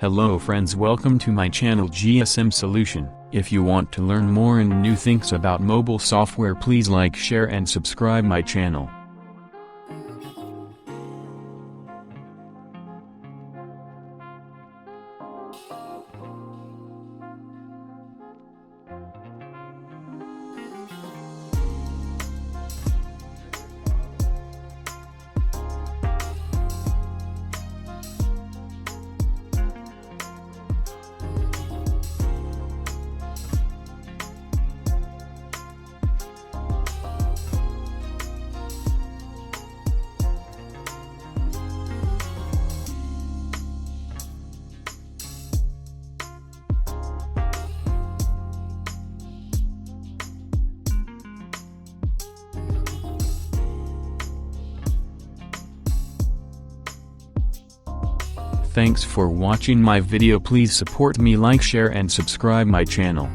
Hello friends, welcome to my channel GSM Solution. If you want to learn more and new things about mobile software, please like, share and subscribe my channel. Thanks for watching my video. Please support me, like, share and subscribe my channel.